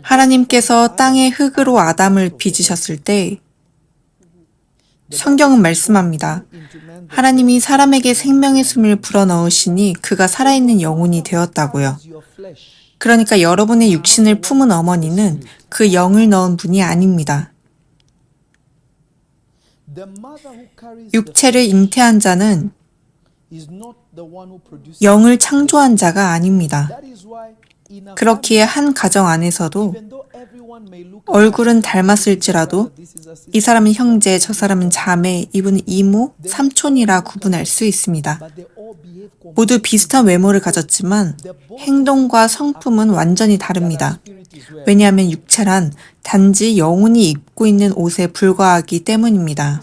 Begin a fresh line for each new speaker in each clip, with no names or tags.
하나님께서 땅의 흙으로 아담을 빚으셨을 때 성경은 말씀합니다. 하나님이 사람에게 생명의 숨을 불어넣으시니 그가 살아있는 영혼이 되었다고요. 그러니까 여러분의 육신을 품은 어머니는 그 영을 넣은 분이 아닙니다. 육체를 잉태한 자는 영을 창조한 자가 아닙니다. 그렇기에 한 가정 안에서도 얼굴은 닮았을지라도 이 사람은 형제, 저 사람은 자매, 이분은 이모, 삼촌이라 구분할 수 있습니다. 모두 비슷한 외모를 가졌지만 행동과 성품은 완전히 다릅니다. 왜냐하면 육체란 단지 영혼이 입고 있는 옷에 불과하기 때문입니다.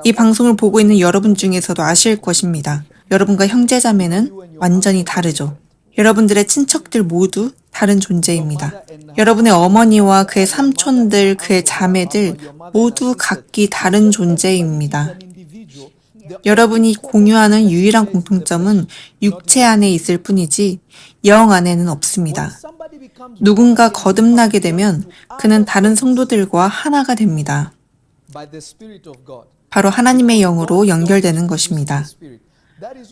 이 방송을 보고 있는 여러분 중에서도 아실 것입니다. 여러분과 형제자매는 완전히 다르죠. 여러분들의 친척들 모두 다른 존재입니다. 여러분의 어머니와 그의 삼촌들, 그의 자매들 모두 각기 다른 존재입니다. 여러분이 공유하는 유일한 공통점은 육체 안에 있을 뿐이지 영 안에는 없습니다. 누군가 거듭나게 되면 그는 다른 성도들과 하나가 됩니다. 바로 하나님의 영으로 연결되는 것입니다.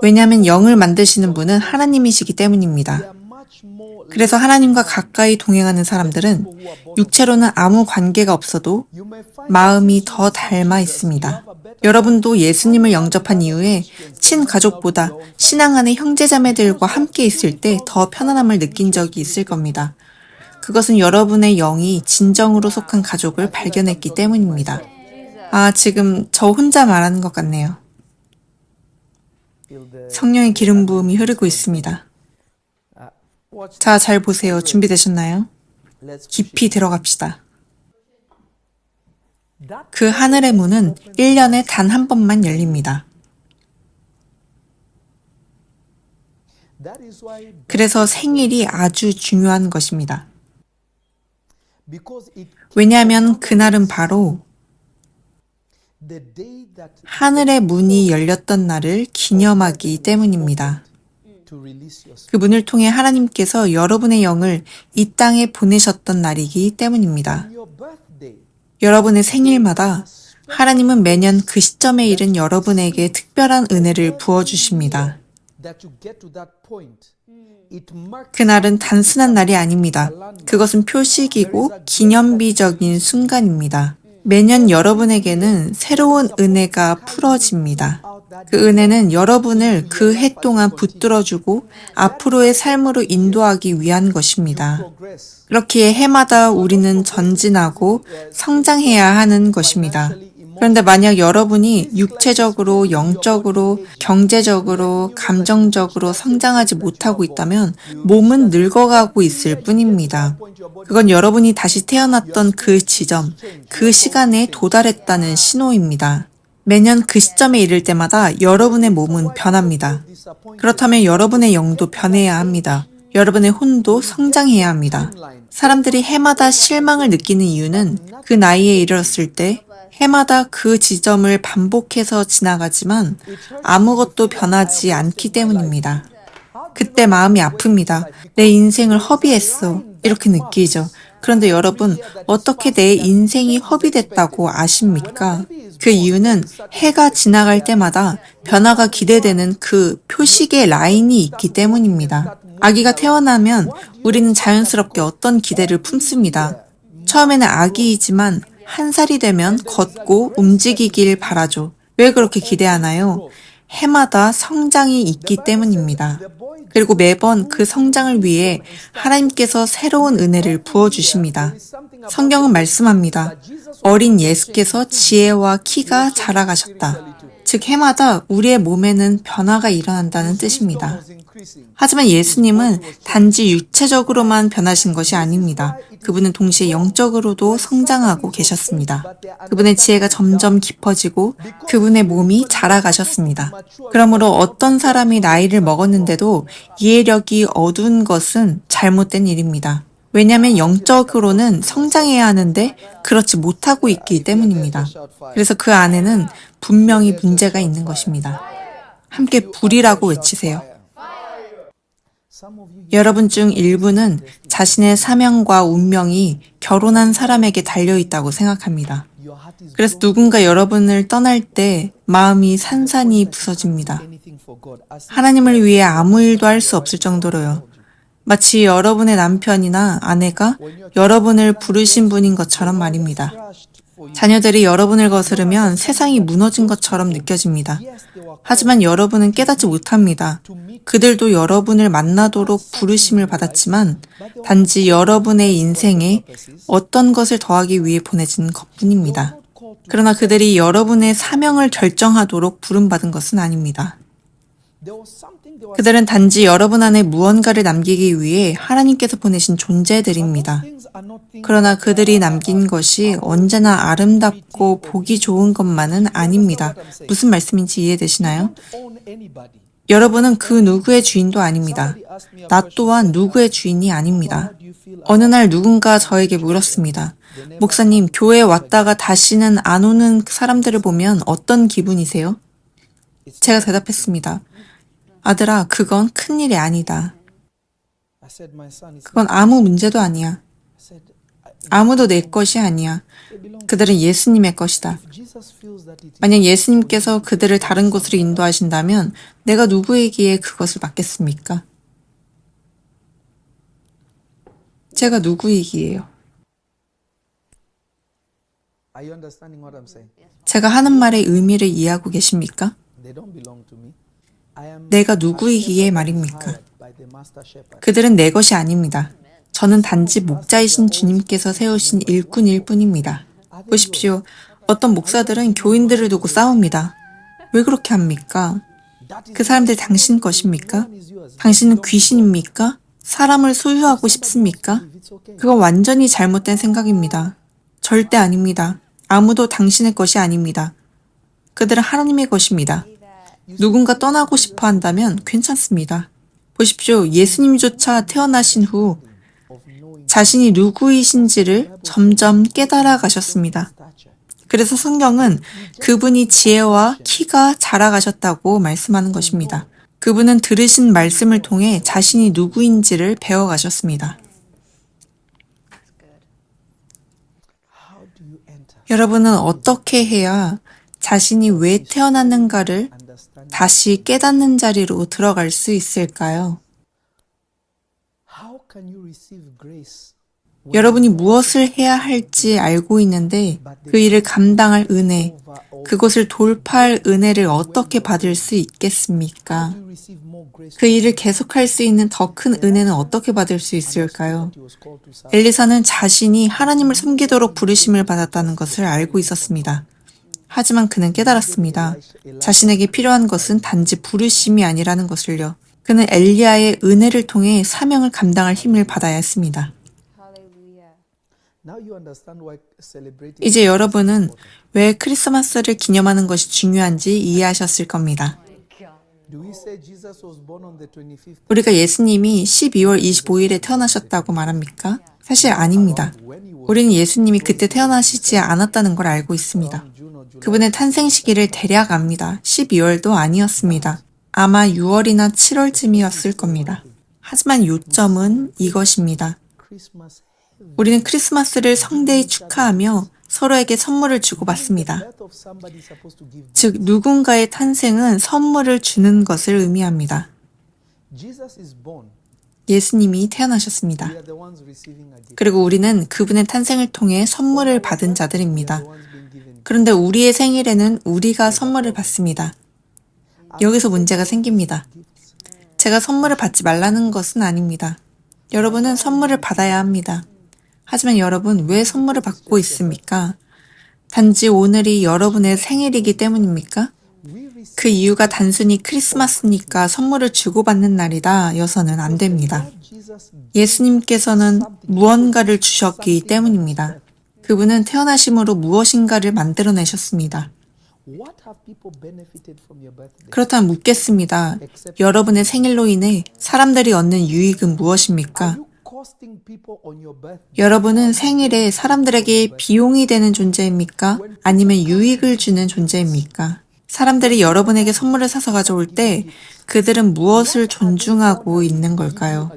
왜냐하면 영을 만드시는 분은 하나님이시기 때문입니다. 그래서 하나님과 가까이 동행하는 사람들은 육체로는 아무 관계가 없어도 마음이 더 닮아 있습니다. 여러분도 예수님을 영접한 이후에 친가족보다 신앙 안의 형제자매들과 함께 있을 때 더 편안함을 느낀 적이 있을 겁니다. 그것은 여러분의 영이 진정으로 속한 가족을 발견했기 때문입니다. 지금 저 혼자 말하는 것 같네요. 성령의 기름 부음이 흐르고 있습니다. 자, 잘 보세요. 준비되셨나요? 깊이 들어갑시다. 그 하늘의 문은 1년에 단 한 번만 열립니다. 그래서 생일이 아주 중요한 것입니다. 왜냐하면 그날은 바로 하늘의 문이 열렸던 날을 기념하기 때문입니다. 그 문을 통해 하나님께서 여러분의 영을 이 땅에 보내셨던 날이기 때문입니다. 여러분의 생일마다 하나님은 매년 그 시점에 이른 여러분에게 특별한 은혜를 부어주십니다. 그날은 단순한 날이 아닙니다. 그것은 표식이고 기념비적인 순간입니다. 매년 여러분에게는 새로운 은혜가 풀어집니다. 그 은혜는 여러분을 그 해 동안 붙들어주고 앞으로의 삶으로 인도하기 위한 것입니다. 그렇기에 해마다 우리는 전진하고 성장해야 하는 것입니다. 그런데 만약 여러분이 육체적으로, 영적으로, 경제적으로, 감정적으로 성장하지 못하고 있다면 몸은 늙어가고 있을 뿐입니다. 그건 여러분이 다시 태어났던 그 지점, 그 시간에 도달했다는 신호입니다. 매년 그 시점에 이를 때마다 여러분의 몸은 변합니다. 그렇다면 여러분의 영도 변해야 합니다. 여러분의 혼도 성장해야 합니다. 사람들이 해마다 실망을 느끼는 이유는 그 나이에 이르렀을 때 해마다 그 지점을 반복해서 지나가지만 아무것도 변하지 않기 때문입니다. 그때 마음이 아픕니다. 내 인생을 허비했어. 이렇게 느끼죠. 그런데 여러분, 어떻게 내 인생이 허비됐다고 아십니까? 그 이유는 해가 지나갈 때마다 변화가 기대되는 그 표식의 라인이 있기 때문입니다. 아기가 태어나면 우리는 자연스럽게 어떤 기대를 품습니다. 처음에는 아기이지만 1살이 되면 걷고 움직이길 바라죠. 왜 그렇게 기대하나요? 해마다 성장이 있기 때문입니다. 그리고 매번 그 성장을 위해 하나님께서 새로운 은혜를 부어주십니다. 성경은 말씀합니다. 어린 예수께서 지혜와 키가 자라가셨다. 즉 해마다 우리의 몸에는 변화가 일어난다는 뜻입니다. 하지만 예수님은 단지 육체적으로만 변하신 것이 아닙니다. 그분은 동시에 영적으로도 성장하고 계셨습니다. 그분의 지혜가 점점 깊어지고 그분의 몸이 자라가셨습니다. 그러므로 어떤 사람이 나이를 먹었는데도 이해력이 어두운 것은 잘못된 일입니다. 왜냐하면 영적으로는 성장해야 하는데 그렇지 못하고 있기 때문입니다. 그래서 그 안에는 분명히 문제가 있는 것입니다. 함께 불이라고 외치세요. 여러분 중 일부는 자신의 사명과 운명이 결혼한 사람에게 달려있다고 생각합니다. 그래서 누군가 여러분을 떠날 때 마음이 산산이 부서집니다. 하나님을 위해 아무 일도 할 수 없을 정도로요. 마치 여러분의 남편이나 아내가 여러분을 부르신 분인 것처럼 말입니다. 자녀들이 여러분을 거스르면 세상이 무너진 것처럼 느껴집니다. 하지만 여러분은 깨닫지 못합니다. 그들도 여러분을 만나도록 부르심을 받았지만 단지 여러분의 인생에 어떤 것을 더하기 위해 보내진 것뿐입니다. 그러나 그들이 여러분의 사명을 결정하도록 부름받은 것은 아닙니다. 그들은 단지 여러분 안에 무언가를 남기기 위해 하나님께서 보내신 존재들입니다. 그러나 그들이 남긴 것이 언제나 아름답고 보기 좋은 것만은 아닙니다. 무슨 말씀인지 이해되시나요? 여러분은 그 누구의 주인도 아닙니다. 나 또한 누구의 주인이 아닙니다. 어느 날 누군가 저에게 물었습니다. 목사님, 교회에 왔다가 다시는 안 오는 사람들을 보면 어떤 기분이세요? 제가 대답했습니다. 아들아, 그건 큰일이 아니다. 그건 아무 문제도 아니야. 아무도 내 것이 아니야. 그들은 예수님의 것이다. 만약 예수님께서 그들을 다른 곳으로 인도하신다면 내가 누구에게 그것을 맡겠습니까? 제가 누구이기에요. 제가 하는 말의 의미를 이해하고 계십니까? 내가 누구이기에 말입니까? 그들은 내 것이 아닙니다. 저는 단지 목자이신 주님께서 세우신 일꾼일 뿐입니다. 보십시오. 어떤 목사들은 교인들을 두고 싸웁니다. 왜 그렇게 합니까? 그 사람들 당신 것입니까? 당신은 귀신입니까? 사람을 소유하고 싶습니까? 그건 완전히 잘못된 생각입니다. 절대 아닙니다. 아무도 당신의 것이 아닙니다. 그들은 하나님의 것입니다. 누군가 떠나고 싶어 한다면 괜찮습니다. 보십시오. 예수님조차 태어나신 후 자신이 누구이신지를 점점 깨달아 가셨습니다. 그래서 성경은 그분이 지혜와 키가 자라가셨다고 말씀하는 것입니다. 그분은 들으신 말씀을 통해 자신이 누구인지를 배워가셨습니다. 여러분은 어떻게 해야 자신이 왜 태어났는가를 다시 깨닫는 자리로 들어갈 수 있을까요? 여러분이 무엇을 해야 할지 알고 있는데 그 일을 감당할 은혜, 그것을 돌파할 은혜를 어떻게 받을 수 있겠습니까? 그 일을 계속할 수 있는 더 큰 은혜는 어떻게 받을 수 있을까요? 엘리사는 자신이 하나님을 섬기도록 부르심을 받았다는 것을 알고 있었습니다. 하지만 그는 깨달았습니다. 자신에게 필요한 것은 단지 부르심이 아니라는 것을요. 그는 엘리야의 은혜를 통해 사명을 감당할 힘을 받아야 했습니다. 이제 여러분은 왜 크리스마스를 기념하는 것이 중요한지 이해하셨을 겁니다. 우리가 예수님이 12월 25일에 태어나셨다고 말합니까? 사실 아닙니다. 우리는 예수님이 그때 태어나시지 않았다는 걸 알고 있습니다. 그분의 탄생 시기를 대략 압니다. 12월도 아니었습니다. 아마 6월이나 7월쯤이었을 겁니다. 하지만 요점은 이것입니다. 우리는 크리스마스를 성대히 축하하며 서로에게 선물을 주고받습니다. 즉, 누군가의 탄생은 선물을 주는 것을 의미합니다. 예수님이 태어나셨습니다. 그리고 우리는 그분의 탄생을 통해 선물을 받은 자들입니다. 그런데 우리의 생일에는 우리가 선물을 받습니다. 여기서 문제가 생깁니다. 제가 선물을 받지 말라는 것은 아닙니다. 여러분은 선물을 받아야 합니다. 하지만 여러분, 왜 선물을 받고 있습니까? 단지 오늘이 여러분의 생일이기 때문입니까? 그 이유가 단순히 크리스마스니까 선물을 주고받는 날이다 여서는 안 됩니다. 예수님께서는 무언가를 주셨기 때문입니다. 그분은 태어나심으로 무엇인가를 만들어내셨습니다. 그렇다면 묻겠습니다. 여러분의 생일로 인해 사람들이 얻는 유익은 무엇입니까? 여러분은 생일에 사람들에게 비용이 되는 존재입니까? 아니면 유익을 주는 존재입니까? 사람들이 여러분에게 선물을 사서 가져올 때 그들은 무엇을 존중하고 있는 걸까요?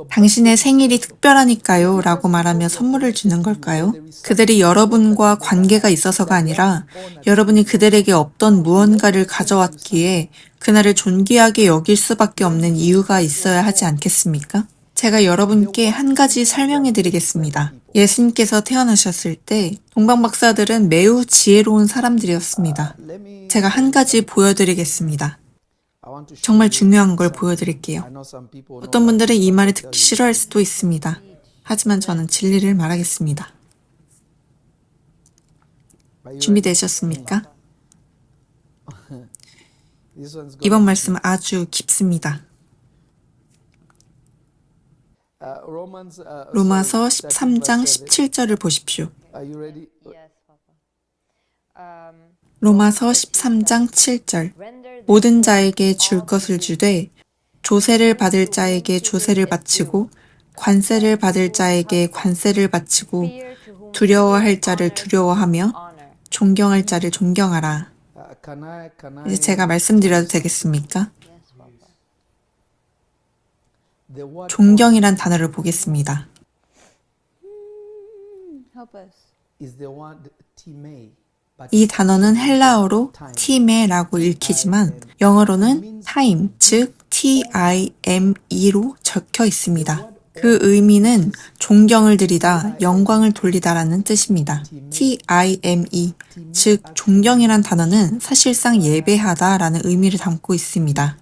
당신의 생일이 특별하니까요 라고 말하며 선물을 주는 걸까요? 그들이 여러분과 관계가 있어서가 아니라 여러분이 그들에게 없던 무언가를 가져왔기에 그날을 존귀하게 여길 수밖에 없는 이유가 있어야 하지 않겠습니까? 제가 여러분께 한 가지 설명해 드리겠습니다. 예수님께서 태어나셨을 때 동방 박사들은 매우 지혜로운 사람들이었습니다. 제가 한 가지 보여드리겠습니다. 정말 중요한 걸 보여드릴게요. 어떤 분들은 이 말을 듣기 싫어할 수도 있습니다. 하지만 저는 진리를 말하겠습니다. 준비되셨습니까? 이번 말씀은 아주 깊습니다. 로마서 13장 17절을 보십시오. 로마서 13장 7절. 모든 자에게 줄 것을 주되 조세를 받을 자에게 조세를 바치고 관세를 받을 자에게 관세를 바치고 두려워할 자를 두려워하며 존경할 자를 존경하라. 이제 제가 말씀드려도 되겠습니까? 존경이란 단어를 보겠습니다. 이 단어는 헬라어로 티메라고 읽히지만 영어로는 time, 즉 time로 적혀 있습니다. 그 의미는 존경을 드리다, 영광을 돌리다라는 뜻입니다. time, 즉 존경이란 단어는 사실상 예배하다라는 의미를 담고 있습니다.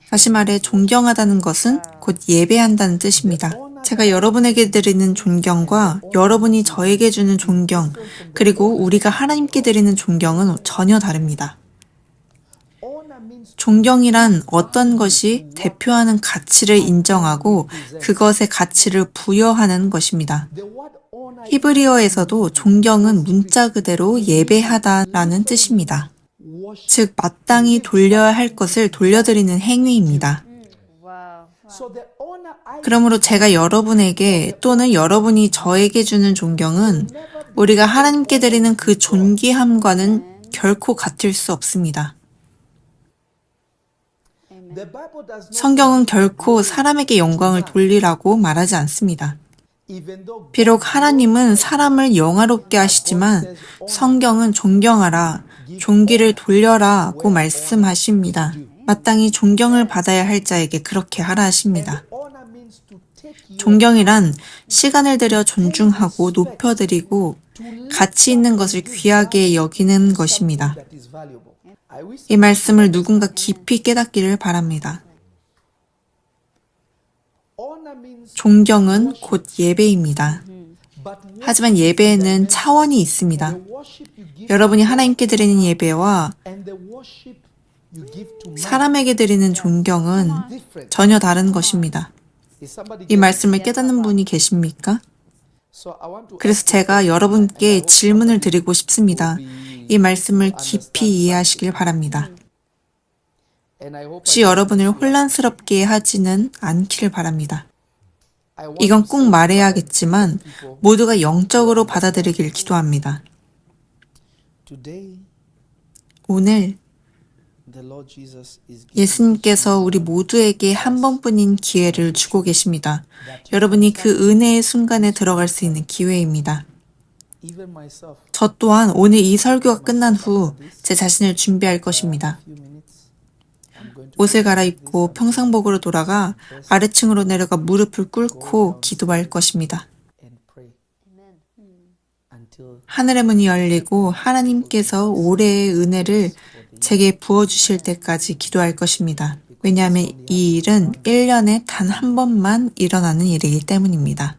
다시 말해 존경하다는 것은 곧 예배한다는 뜻입니다. 제가 여러분에게 드리는 존경과 여러분이 저에게 주는 존경, 그리고 우리가 하나님께 드리는 존경은 전혀 다릅니다. 존경이란 어떤 것이 대표하는 가치를 인정하고 그것의 가치를 부여하는 것입니다. 히브리어에서도 존경은 문자 그대로 예배하다라는 뜻입니다. 즉, 마땅히 돌려야 할 것을 돌려드리는 행위입니다. 그러므로 제가 여러분에게 또는 여러분이 저에게 주는 존경은 우리가 하나님께 드리는 그 존귀함과는 결코 같을 수 없습니다. 성경은 결코 사람에게 영광을 돌리라고 말하지 않습니다. 비록 하나님은 사람을 영화롭게 하시지만 성경은 존경하라, 존귀를 돌려라고 말씀하십니다. 마땅히 존경을 받아야 할 자에게 그렇게 하라 하십니다. 존경이란 시간을 들여 존중하고 높여드리고 가치 있는 것을 귀하게 여기는 것입니다. 이 말씀을 누군가 깊이 깨닫기를 바랍니다. 존경은 곧 예배입니다. 하지만 예배에는 차원이 있습니다. 여러분이 하나님께 드리는 예배와 사람에게 드리는 존경은 전혀 다른 것입니다. 이 말씀을 깨닫는 분이 계십니까? 그래서 제가 여러분께 질문을 드리고 싶습니다. 이 말씀을 깊이 이해하시길 바랍니다. 혹시 여러분을 혼란스럽게 하지는 않기를 바랍니다. 이건 꼭 말해야겠지만 모두가 영적으로 받아들이길 기도합니다. 오늘 예수님께서 우리 모두에게 한 번뿐인 기회를 주고 계십니다. 여러분이 그 은혜의 순간에 들어갈 수 있는 기회입니다. 저 또한 오늘 이 설교가 끝난 후 제 자신을 준비할 것입니다. 옷을 갈아입고 평상복으로 돌아가 아래층으로 내려가 무릎을 꿇고 기도할 것입니다. 하늘의 문이 열리고 하나님께서 올해의 은혜를 제게 부어주실 때까지 기도할 것입니다. 왜냐하면 이 일은 1년에 단 한 번만 일어나는 일이기 때문입니다.